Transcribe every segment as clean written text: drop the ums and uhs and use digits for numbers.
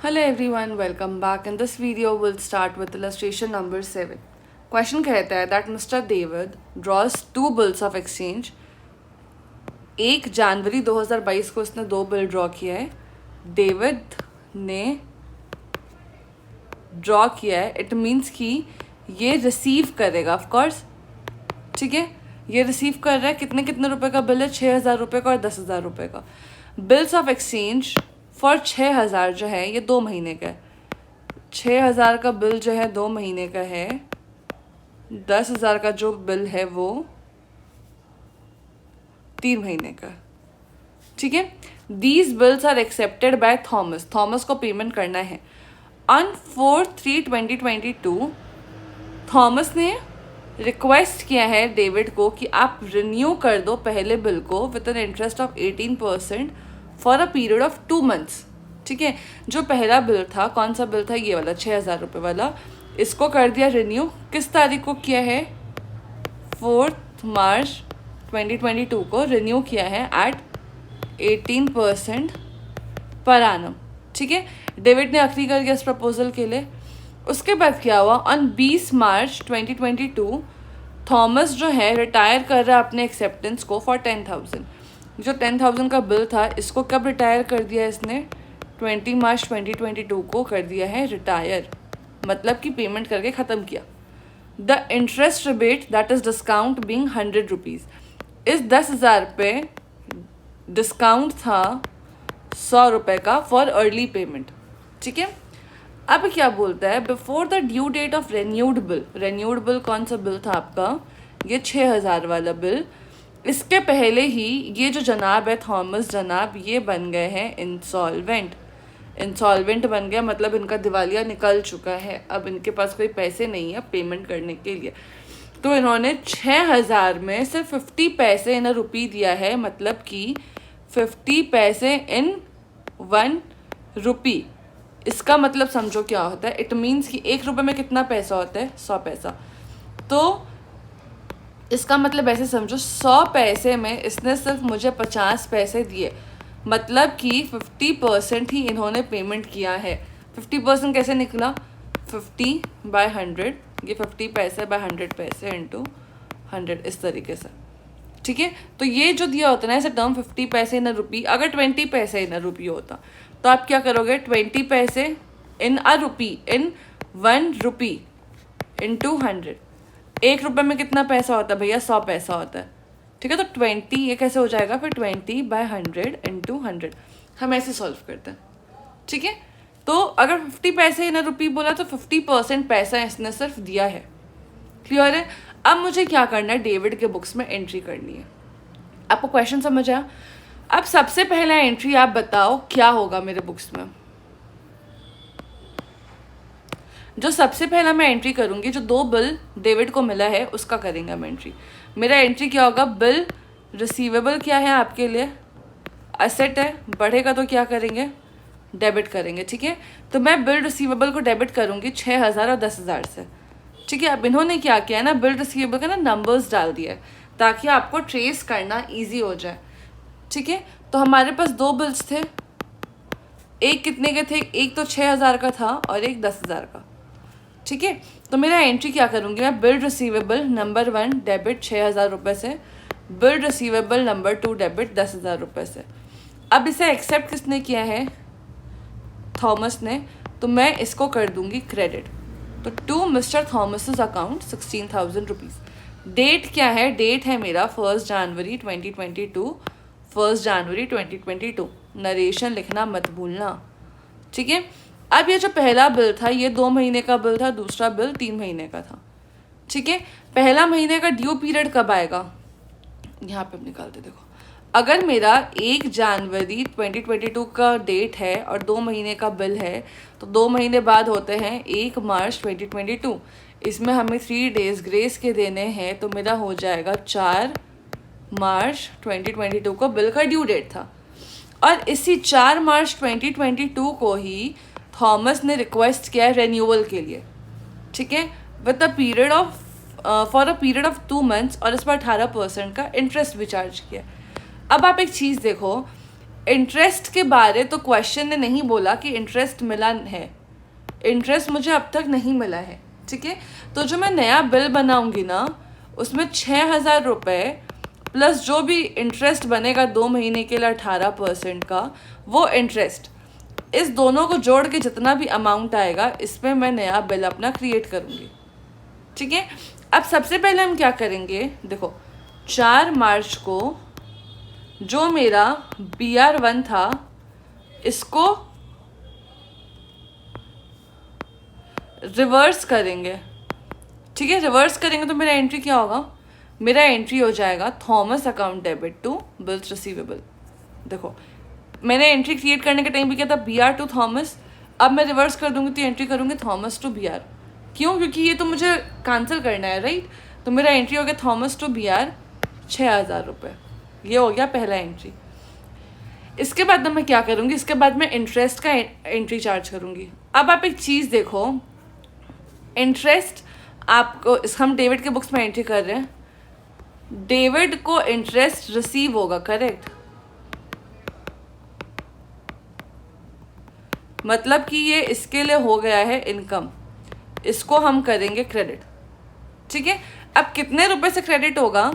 Hello everyone, welcome back. In this video, we'll start with illustration number 7. Question कहता है that Mr. David draws two bills of exchange. 1 जनवरी 2022 को उसने 2 bill draw किया है. David ने draw किया है. इट मीन्स कि ये रिसीव करेगा ऑफ कोर्स. ठीक है, ये रिसीव कर रहा है. कितने कितने रुपए का बिल है? 6,000 रुपये का और 10,000 रुपये का. बिल्स ऑफ एक्सचेंज फॉर 6,000 जो है ये 2 महीने का है. 6,000 का बिल जो है 2 महीने का है. 10,000 का जो बिल है वो 3 महीने का. ठीक है, these bills are accepted by Thomas. Thomas को पेमेंट करना है. ऑन 4/3/2022 थॉमस ने रिक्वेस्ट किया है डेविड को कि आप रिन्यू कर दो पहले बिल को with an interest of 18% for a period of 2 months. ठीक है, जो पहला बिल था, कौन सा बिल था? ये वाला 6,000 रुपये वाला. इसको कर दिया रिन्यू. किस तारीख को किया है? 4 मार्च 2022 को रिन्यू किया है एट 18% पर आनम. ठीक है, डेविड ने अग्री कर दिया इस प्रपोजल के लिए. उसके बाद क्या हुआ? ऑन 20 मार्च 2022 थॉमस जो है रिटायर कर रहा है अपने एक्सेप्टेंस को फॉर 10,000. जो 10,000 का बिल था इसको कब रिटायर कर दिया इसने? 20 मार्च 2022 को कर दिया है रिटायर, मतलब कि पेमेंट करके ख़त्म किया. The interest rebate that is discount being 100 rupees. इस 10,000 पे डिस्काउंट था 100 रुपये का फॉर अर्ली पेमेंट. ठीक है, अब क्या बोलता है? Before the due date of renewed bill. Renewed bill कौन सा बिल था आपका? ये 6,000 वाला बिल. इसके पहले ही ये जो जनाब है थॉमस जनाब, ये बन गए हैं इंसॉल्वेंट. इंसॉल्वेंट बन गया मतलब इनका दिवालिया निकल चुका है. अब इनके पास कोई पैसे नहीं है पेमेंट करने के लिए. तो इन्होंने 6,000 में सिर्फ 50 पैसे इन रुपी दिया है, मतलब कि 50 पैसे इन 1 रुपी. इसका मतलब समझो क्या होता है. इट मीन्स कि 1 रुपये में कितना पैसा होता है? 100 पैसा. तो इसका मतलब ऐसे समझो 100 पैसे में इसने सिर्फ मुझे 50 पैसे दिए, मतलब कि 50% ही इन्होंने पेमेंट किया है. 50% कैसे निकला? 50/100. ये 50 पैसे बाय 100 पैसे इंटू 100 इस तरीके से. ठीक है, तो ये जो दिया होता है ना ऐसे टर्म 50 पैसे इन रुपी. अगर 20 पैसे इन रुपी होता तो आप क्या करोगे? 20 पैसे इन अ रुपी इन 1 रुपी इंटू 100. 1 रुपये में कितना पैसा होता है भैया? 100 पैसा होता है. ठीक है, तो 20 ये कैसे हो जाएगा फिर? 20/100 इंटू 100. हम ऐसे सॉल्व करते हैं. ठीक है, तो अगर 50 पैसे इन रुपी बोला तो 50% पैसा इसने सिर्फ दिया है. क्लियर है? अब मुझे क्या करना है? डेविड के बुक्स में एंट्री करनी है. आपको क्वेश्चन समझ आया? अब सबसे पहला एंट्री आप बताओ क्या होगा मेरे बुक्स में. जो सबसे पहला मैं एंट्री करूंगी, जो 2 बिल डेविड को मिला है उसका करेंगे हम एंट्री. मेरा एंट्री क्या होगा? बिल रिसीवेबल क्या है आपके लिए? असेट है. बढ़ेगा तो क्या करेंगे? डेबिट करेंगे. ठीक है, तो मैं बिल रिसीवेबल को डेबिट करूंगी 6,000 और 10,000 से. ठीक है, अब इन्होंने क्या किया है ना, बिल रिसीवेबल का ना नंबर्स डाल दिया है ताकि आपको ट्रेस करना ईजी हो जाए. ठीक है, तो हमारे पास 2 बिल्स थे. एक कितने के थे? एक तो 6,000 का था और एक 10,000 का. ठीक है, तो मेरा एंट्री क्या करूँगी मैं? बिल रिसीवेबल नंबर 1 डेबिट 6,000 रुपये से. बिल रिसीवेबल नंबर 2 डेबिट 10,000 रुपये से. अब इसे एक्सेप्ट किसने किया है? थॉमस ने. तो मैं इसको कर दूंगी क्रेडिट. तो to Mister Thomas account 16,000 rupees. Date क्या है? डेट है मेरा 1 जनवरी 2022. 1 जनवरी 2022. नरेशन लिखना मत भूलना. ठीक है, अब ये जो पहला बिल था ये 2 महीने का बिल था, दूसरा बिल 3 महीने का था. ठीक है, पहला महीने का ड्यू पीरियड कब आएगा? यहाँ पे निकालते देखो. अगर मेरा 1 जनवरी 2022 का डेट है और 2 महीने का बिल है तो 2 महीने बाद होते हैं 1 मार्च 2022. इसमें हमें 3 डेज ग्रेस के देने हैं, तो मेरा हो जाएगा 4 मार्च 2022 को बिल का ड्यू डेट था. और इसी 4 मार्च 2022 को ही थॉमस ने रिक्वेस्ट किया है रेन्यूअल के लिए. ठीक है, with a period of for a period of 2 months और इस पर 18% का इंटरेस्ट भी चार्ज किया. अब आप एक चीज़ देखो, इंटरेस्ट के बारे तो क्वेश्चन ने नहीं बोला कि इंटरेस्ट मिला है, इंटरेस्ट मुझे अब तक नहीं मिला है, ठीक है। तो जो मैं नया बिल बनाऊंगी ना, उसमें 6,000 रुपये प्लस जो भी इंटरेस्ट बनेगा 2 महीने के लिए 18% का, वो इंटरेस्ट, इस दोनों को जोड़ के जितना भी अमाउंट आएगा, इसमें मैं नया बिल अपना क्रिएट करूँगी, ठीक है। अब सबसे पहले हम क्या करेंगे, देखो 4 मार्च को जो मेरा BR1 था, इसको रिवर्स करेंगे, ठीक है। रिवर्स करेंगे तो मेरा एंट्री क्या होगा, मेरा एंट्री हो जाएगा Thomas account debit to bills receivable. देखो मैंने एंट्री क्रिएट करने के टाइम भी क्या था, BR टू थॉमस, अब मैं रिवर्स कर दूंगी तो एंट्री करूंगी थॉमस टू BR। क्यों, क्योंकि ये तो मुझे कैंसिल करना है, राइट। तो मेरा एंट्री हो गया थॉमस टू BR 6,000 रुपये, ये हो गया पहला एंट्री। इसके बाद मैं क्या करूँगी, इसके बाद मैं इंटरेस्ट का एंट्री चार्ज करूँगी। अब आप एक चीज़ देखो, इंटरेस्ट आपको, हम डेविड के बुक्स में एंट्री कर रहे हैं, डेविड को इंटरेस्ट रिसीव होगा, करेक्ट। मतलब कि ये इसके लिए हो गया है इनकम, इसको हम करेंगे क्रेडिट, ठीक है। अब कितने रुपए से क्रेडिट होगा,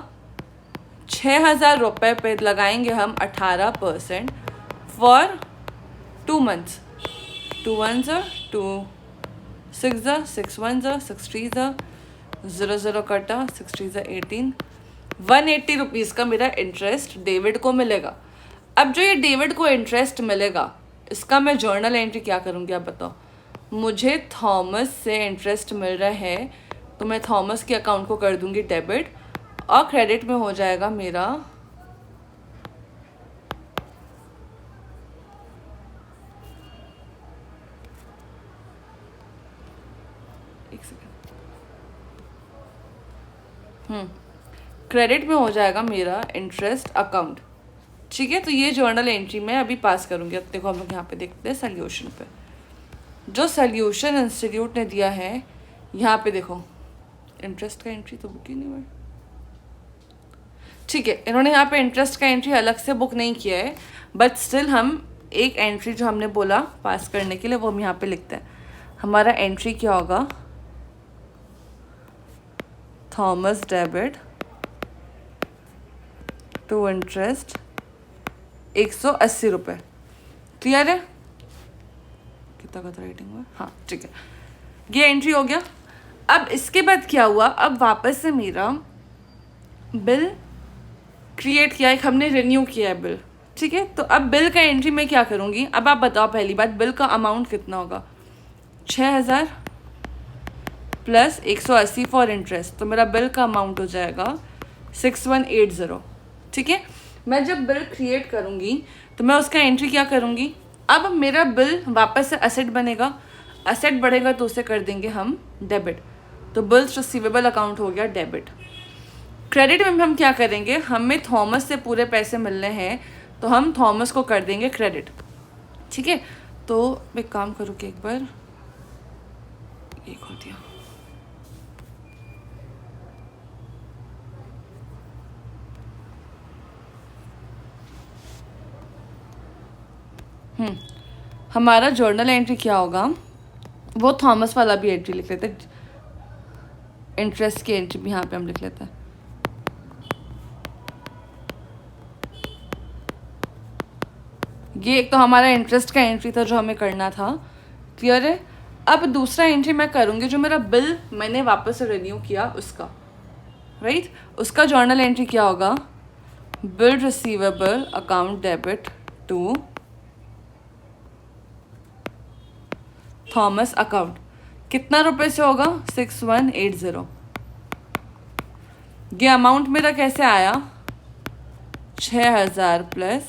6,000 रुपये पे लगाएंगे हम 18% फॉर 2 मंथ्स। 2 1 2 6 6 1 6 3 0 0 कटा 6 3 18, 180 रुपीज़ का मेरा इंटरेस्ट डेविड को मिलेगा। अब जो ये डेविड को इंटरेस्ट मिलेगा, इसका मैं जर्नल एंट्री क्या करूँगी, आप बताओ। मुझे थॉमस से इंटरेस्ट मिल रहा है तो मैं थॉमस के अकाउंट को कर दूंगी डेबिट, और क्रेडिट में हो जाएगा मेरा क्रेडिट में हो जाएगा मेरा इंटरेस्ट अकाउंट, ठीक है। तो ये जर्नल एंट्री मैं अभी पास करूँगी। अब देखो हम लोग यहाँ पे देखते हैं सोल्यूशन पे, जो सोल्यूशन इंस्टीट्यूट ने दिया है, यहाँ पे देखो इंटरेस्ट का एंट्री तो बुक ही नहीं हुआ, ठीक है। इन्होंने यहाँ पे इंटरेस्ट का एंट्री अलग से बुक नहीं किया है, बट स्टिल हम एक एंट्री जो हमने बोला पास करने के लिए, वो हम यहाँ पे लिखते हैं। हमारा एंट्री क्या होगा, थॉमस डेबिट टू इंटरेस्ट 180 रुपये, क्लियर है। कितना का राइटिंग हुआ, हाँ ठीक है, ये एंट्री हो गया। अब इसके बाद क्या हुआ, अब वापस से मेरा बिल क्रिएट किया, एक हमने रिन्यू किया है बिल, ठीक है। तो अब बिल का एंट्री मैं क्या करूँगी, अब आप बताओ पहली बात, बिल का अमाउंट कितना होगा, 6,000 प्लस 180 फॉर इंटरेस्ट, तो मेरा बिल का अमाउंट हो जाएगा 6180, ठीक है। मैं जब बिल क्रिएट करूँगी तो मैं उसका एंट्री क्या करूँगी, अब मेरा बिल वापस से असेट बनेगा, असेट बढ़ेगा तो उसे कर देंगे हम डेबिट, तो बिल्स रिसीवेबल अकाउंट हो गया डेबिट। क्रेडिट में हम क्या करेंगे, हमें थॉमस से पूरे पैसे मिलने हैं तो हम थॉमस को कर देंगे क्रेडिट, ठीक है। तो मैं काम करूँ कि एक बार ये खोल दिया, हमारा जर्नल एंट्री क्या होगा, वो थॉमस वाला भी एंट्री लिख लेते हैं, इंटरेस्ट की एंट्री भी यहाँ पे हम लिख लेते हैं। ये एक तो हमारा इंटरेस्ट का एंट्री था जो हमें करना था, क्लियर है। अब दूसरा एंट्री मैं करूँगी जो मेरा बिल मैंने वापस से रिन्यू किया उसका, राइट। उसका जर्नल एंट्री क्या होगा, bill receivable account debit to Thomas account, कितना रुपए से होगा, 6180। ये अमाउंट मेरा कैसे आया, 6,000 प्लस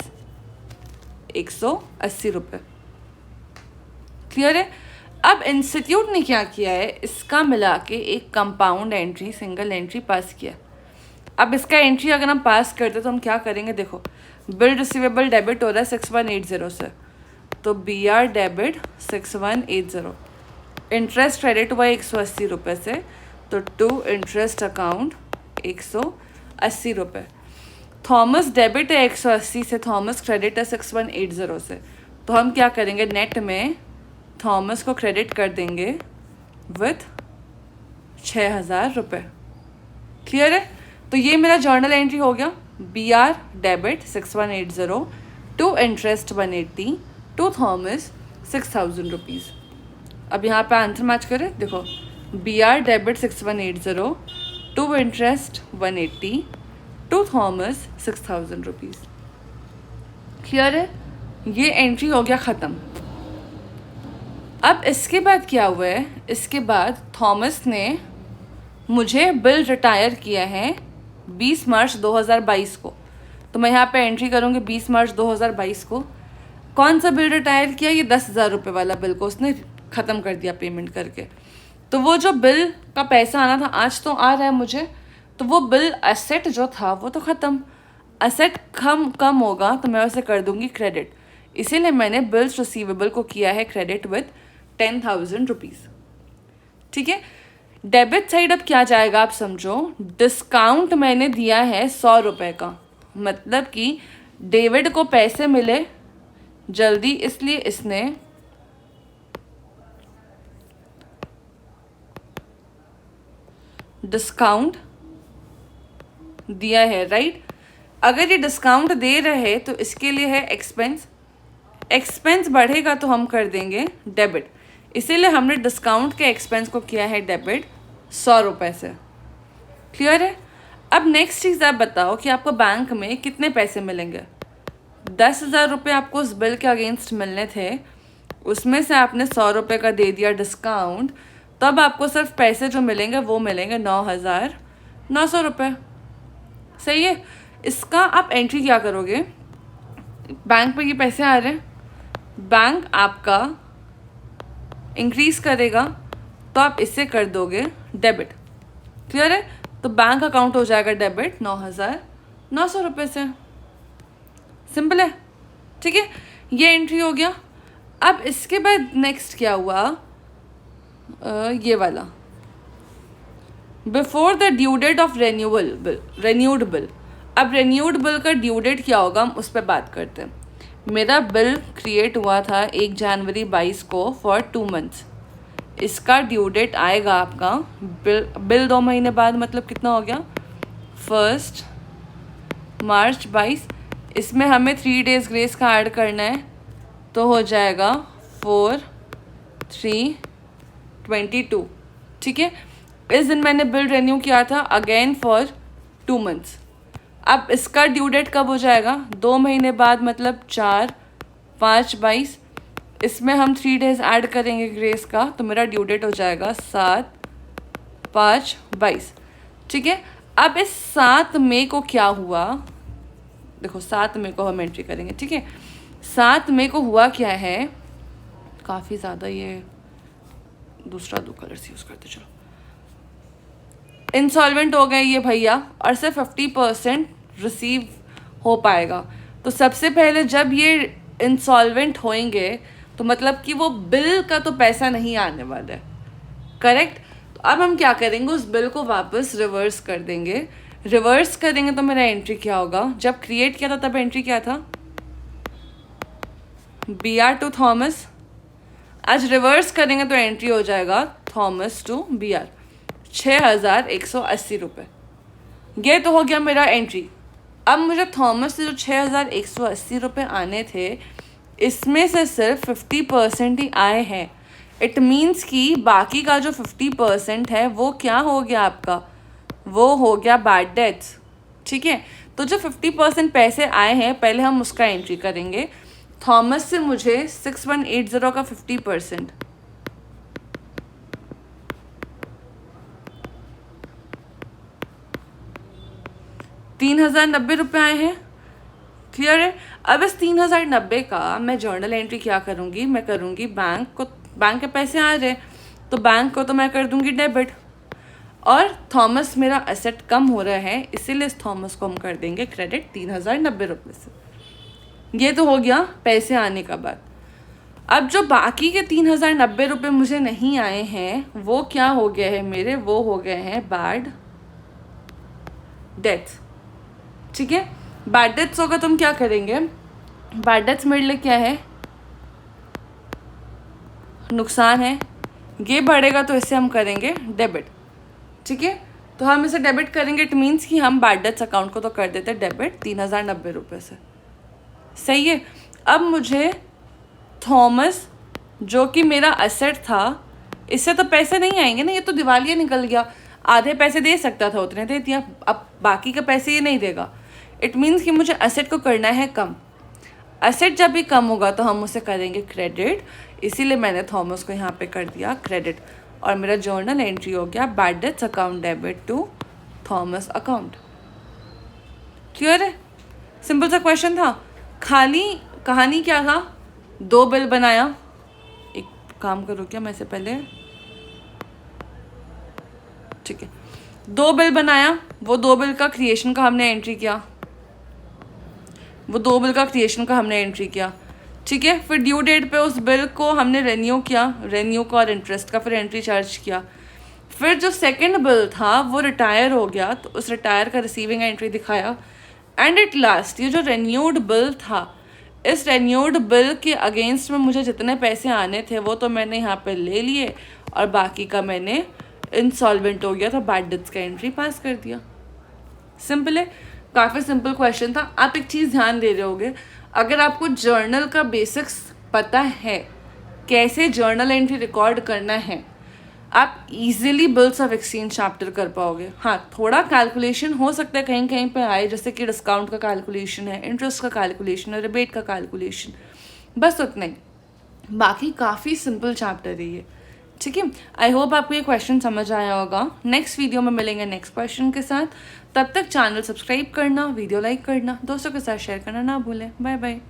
180 रुपये, क्लियर है। अब इंस्टीट्यूट ने क्या किया है, इसका मिला के एक कंपाउंड एंट्री, सिंगल एंट्री पास किया। अब इसका एंट्री अगर हम पास करते तो हम क्या करेंगे, देखो बिल रिसीवेबल डेबिट हो रहा है 6180 से, तो BR डेबिट 6180, इंटरेस्ट क्रेडिट हुआ 180 रुपये से, तो टू इंटरेस्ट अकाउंट 180 रुपये। थॉमस डेबिट है 180 से, थॉमस क्रेडिट है 6180 से। तो हम क्या करेंगे, नेट में थॉमस को क्रेडिट कर देंगे विथ 6000 रुपये। क्लियर है? तो ये मेरा जर्नल एंट्री हो गया, BR debit 6180 to interest 180 to Thomas 6000 rupees. अब यहाँ पे आंसर मैच करें, देखो BR debit 6180 to interest 180 to Thomas 6000 rupees. Clear है? ये एंट्री हो गया ख़त्म। अब इसके बाद क्या हुआ है, इसके बाद थॉमस ने मुझे बिल रिटायर किया है 20 मार्च 2022 को। तो मैं यहाँ पे एंट्री करूँगी 20 मार्च 2022 को। कौन सा बिल रिटायर किया, ये 10,000 रुपये वाला बिल को उसने ख़त्म कर दिया पेमेंट करके। तो वो जो बिल का पैसा आना था आज तो आ रहा है मुझे, तो वो बिल एसेट जो था वो तो ख़त्म। एसेट कम होगा तो मैं उसे कर दूँगी क्रेडिट, इसीलिए मैंने बिल्स रिसीवेबल को किया है क्रेडिट विद 10,000 रुपीज़। ठीक है, डेबिट साइड अब क्या जाएगा आप समझो। डिस्काउंट मैंने दिया है 100 रुपये का, मतलब कि डेविड को पैसे मिले जल्दी, इसलिए इसने डिस्काउंट दिया है, राइट। अगर ये डिस्काउंट दे रहे तो इसके लिए है एक्सपेंस, एक्सपेंस बढ़ेगा तो हम कर देंगे डेबिट, इसीलिए हमने डिस्काउंट के एक्सपेंस को किया है डेबिट 100 रुपये से। क्लियर है? अब नेक्स्ट चीज़ आप बताओ कि आपको बैंक में कितने पैसे मिलेंगे। 10,000 रुपये आपको उस बिल के अगेंस्ट मिलने थे, उसमें से आपने 100 रुपये का दे दिया डिस्काउंट, तब आपको सिर्फ पैसे जो मिलेंगे वो मिलेंगे 9,900 रुपये। सही है? इसका आप एंट्री क्या करोगे, बैंक में ये पैसे आ रहे हैं, बैंक आपका इंक्रीज करेगा तो आप इससे कर दोगे डेबिट। क्लियर है? तो बैंक अकाउंट हो जाएगा डेबिट 9,900 रुपये से। सिंपल है, ठीक है, ये एंट्री हो गया। अब इसके बाद नेक्स्ट क्या हुआ, ये वाला before the due date of renewed bill. अब रेन्यूड बिल का ड्यू डेट क्या होगा, हम उस पर बात करते हैं। मेरा बिल क्रिएट हुआ था 1 जनवरी 22 को फॉर 2 मंथ्स। इसका ड्यू डेट आएगा आपका बिल 2 महीने बाद, मतलब कितना हो गया 1 मार्च 22। इसमें हमें 3 डेज ग्रेस का ऐड करना है, तो हो जाएगा 4/3/22। ठीक है, इस दिन मैंने बिल रेन्यू किया था अगेन फॉर 2 मंथ्स। अब इसका ड्यू डेट कब हो जाएगा, 2 महीने बाद, मतलब 4/5/22। इसमें हम 3 डेज ऐड करेंगे ग्रेस का, तो मेरा ड्यू डेट हो जाएगा 7/5/22। ठीक है, अब इस 7 मई को क्या हुआ, देखो 7 मई को हम एंट्री करेंगे। ठीक है, 7 मई को हुआ क्या है, काफ़ी ज़्यादा ये दूसरा 2 कलर्स यूज़ करते चलो। इंसॉल्वेंट हो गए ये भैया और सिर्फ 50% रिसीव हो पाएगा। तो सबसे पहले जब ये इंसॉल्वेंट होंगे तो मतलब कि वो बिल का तो पैसा नहीं आने वाला है, करेक्ट। तो अब हम क्या करेंगे, उस बिल को वापस रिवर्स कर देंगे। रिवर्स करेंगे तो मेरा एंट्री क्या होगा, जब क्रिएट किया था तब एंट्री क्या था, BR टू थॉमस। आज रिवर्स करेंगे तो एंट्री हो जाएगा थॉमस टू BR 6,180 रुपये। ये तो हो गया मेरा एंट्री। अब मुझे थॉमस से जो 6,180 रुपये आने थे, इसमें से सिर्फ 50% ही आए हैं। इट मीन्स कि बाकी का जो 50% है वो क्या हो गया आपका, वो हो गया बैड डेट्स। ठीक है, तो जो 50% पैसे आए हैं पहले हम उसका एंट्री करेंगे। थॉमस से मुझे 6180 का 50%, 3,090 रुपये आए हैं। क्लियर है? अब इस 3,090 का मैं जर्नल एंट्री क्या करूँगी, मैं करूँगी बैंक के पैसे आ रहे तो बैंक को तो मैं कर दूँगी डेबिट, और थॉमस मेरा एसेट कम हो रहा है इसीलिए इस थॉमस को हम कर देंगे क्रेडिट 3,090 रुपये से। ये तो हो गया पैसे आने का बात। अब जो बाकी के 3,090 रुपये मुझे नहीं आए हैं वो क्या हो गया है मेरे, वो हो गए हैं बैड डेट्स। ठीक है, बैड डेट्स होगा तो हम क्या करेंगे, बैड डेट्स मेरे लिए क्या है, नुकसान है, ये बढ़ेगा तो इससे हम करेंगे डेबिट, ठीक है। तो हम इसे डेबिट करेंगे, इट मीन्स कि हम बैड डेट्स अकाउंट को तो कर देते डेबिट 3090 रुपये से, सही है। अब मुझे थॉमस जो कि मेरा एसेट था, इससे तो पैसे नहीं आएंगे ना, ये तो दिवालिया निकल गया, आधे पैसे दे सकता था उतने दे दिया, अब बाकी के पैसे ये नहीं देगा। इट मीन्स कि मुझे एसेट को करना है कम, एसेट जब भी कम होगा तो हम उसे करेंगे क्रेडिट, इसीलिए मैंने थॉमस को यहाँ पे कर दिया क्रेडिट, और मेरा जर्नल एंट्री हो गया bad debts account debit to Thomas account. Clear है, सिंपल सा क्वेश्चन था। खाली कहानी क्या था, 2 बिल बनाया, एक काम करो क्या मैं से पहले, ठीक है, 2 बिल बनाया, वो 2 बिल का क्रिएशन का हमने एंट्री किया, वो 2 बिल का क्रिएशन का हमने एंट्री किया, ठीक है। फिर ड्यू डेट पे उस बिल को हमने रेन्यू किया, रेन्यू का और इंटरेस्ट का फिर एंट्री चार्ज किया। फिर जो सेकंड बिल था वो रिटायर हो गया तो उस रिटायर का रिसीविंग एंट्री दिखाया। एंड एट लास्ट ये जो रेन्यूड बिल था, इस रेन्यूड बिल के अगेंस्ट में मुझे जितने पैसे आने थे वो तो मैंने यहाँ पे ले लिए, और बाकी का मैंने इंसॉल्वेंट हो गया तो बैड डेट्स का एंट्री पास कर दिया। सिंपल है, काफ़ी सिंपल क्वेश्चन था। आप एक चीज़ ध्यान दे रहे होगे, अगर आपको जर्नल का बेसिक्स पता है, कैसे जर्नल एंट्री रिकॉर्ड करना है, आप easily bills of exchange chapter कर पाओगे। हाँ, थोड़ा कैलकुलेशन हो सकता है कहीं कहीं पे आए, जैसे कि डिस्काउंट का कैलकुलेशन है, इंटरेस्ट का कैलकुलेशन है, रिबेट का कैलकुलेशन, बस उतना ही, बाकी काफ़ी सिंपल चैप्टर है ये, ठीक है। आई होप आपको ये क्वेश्चन समझ आया होगा। नेक्स्ट वीडियो में मिलेंगे नेक्स्ट क्वेश्चन के साथ, तब तक चैनल सब्सक्राइब करना, वीडियो लाइक करना, दोस्तों के साथ शेयर करना ना भूलें। Bye bye.